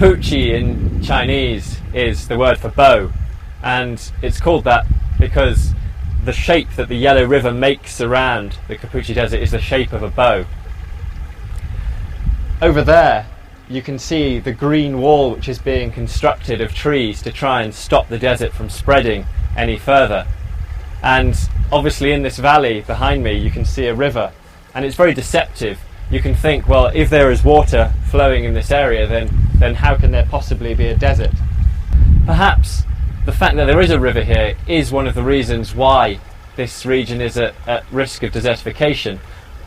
Capucci in Chinese is the word for bow, and it's called that because the shape that the Yellow River makes around the Capucci Desert is the shape of a bow. Over there you can see the green wall which is being constructed of trees to try and stop the desert from spreading any further. And obviously in this valley behind me you can see a river, and it's very deceptive. You can think, well, if there is water flowing in this area, then how can there possibly be a desert? Perhaps the fact that there is a river here is one of the reasons why this region is at risk of desertification.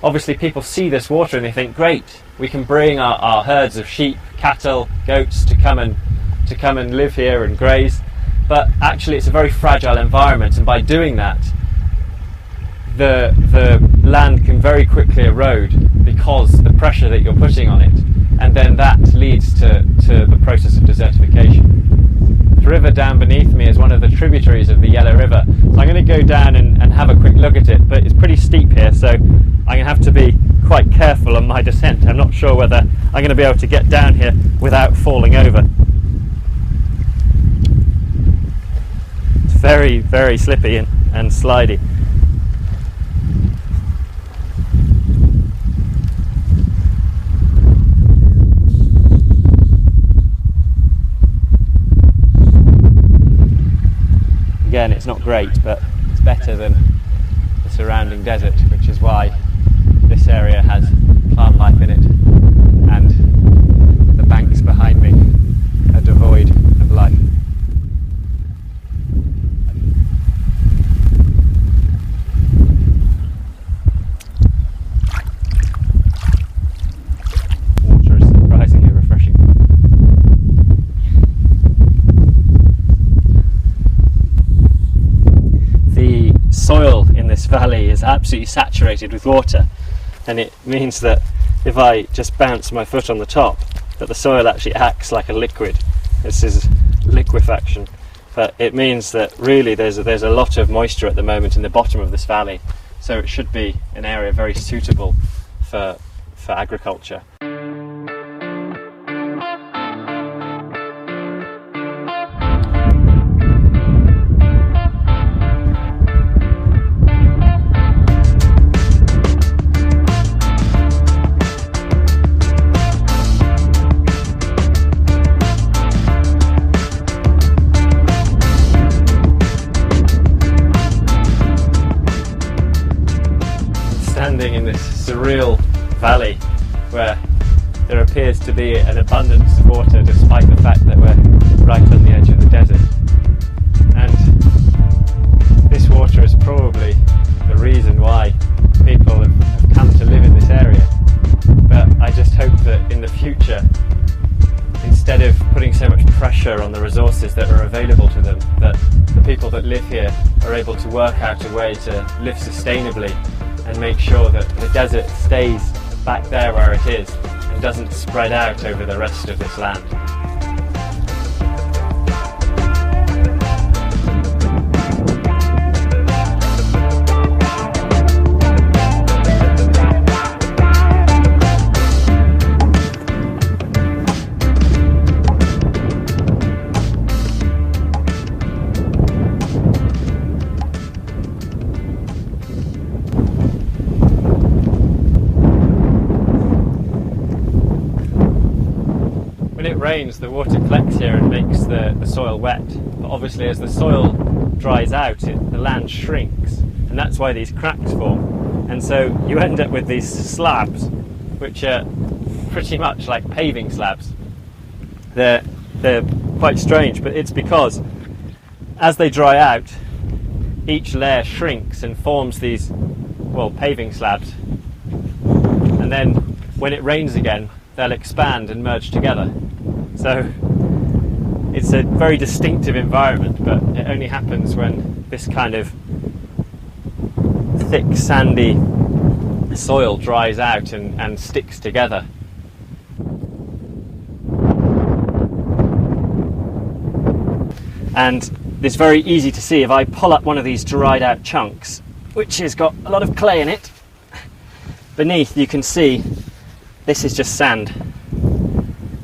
Obviously people see this water and they think, great, we can bring our herds of sheep, cattle, goats to come and live here and graze. But actually it's a very fragile environment, and by doing that the land can very quickly erode because the pressure that you're putting on it, and then that leads to the process of desertification. The river down beneath me is one of the tributaries of the Yellow River, so I'm going to go down and have a quick look at it, but it's pretty steep here, so I'm going to have to be quite careful on my descent. I'm not sure whether I'm going to be able to get down here without falling over. It's very, very slippy and slidey. Again, it's not great, but it's better than the surrounding desert, which is why this area has plant life in it, and the banks behind me are devoid of life. Water is surprisingly refreshing. The soil in this valley is absolutely saturated with water, and it means that if I just bounce my foot on the top, that the soil actually acts like a liquid. This is liquefaction, but it means that really there's a lot of moisture at the moment in the bottom of this valley, so it should be an area very suitable for agriculture. In this surreal valley where there appears to be an abundance of water despite the fact that we're right on the edge of the desert, and this water is probably the reason why people have come to live in this area. But I just hope that in the future, instead of putting so much pressure on the resources that are available to them, that the people that live here are able to work out a way to live sustainably and make sure that the desert stays back there where it is and doesn't spread out over the rest of this land. Rains, the water collects here and makes the soil wet, but obviously as the soil dries out the land shrinks, and that's why these cracks form, and so you end up with these slabs which are pretty much like paving slabs. They're quite strange, but it's because as they dry out each layer shrinks and forms these, well, paving slabs, and then when it rains again they'll expand and merge together. So it's a very distinctive environment, but it only happens when this kind of thick sandy soil dries out and sticks together. And it's very easy to see if I pull up one of these dried out chunks, which has got a lot of clay in it. Beneath you can see this is just sand,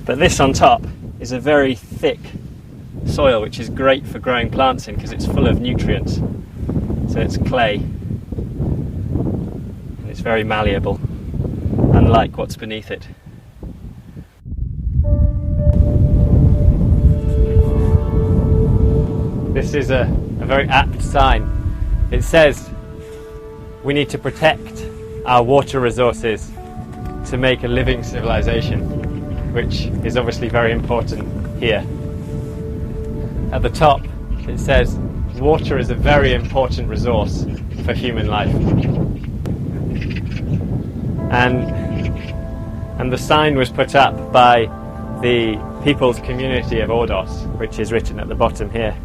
but this on top is a very thick soil which is great for growing plants in because it's full of nutrients. So it's clay and it's very malleable, unlike what's beneath it. This is a very apt sign. It says we need to protect our water resources to make a living civilization, which is obviously very important here. At the top it says water is a very important resource for human life. And the sign was put up by the people's community of Ordos, which is written at the bottom here.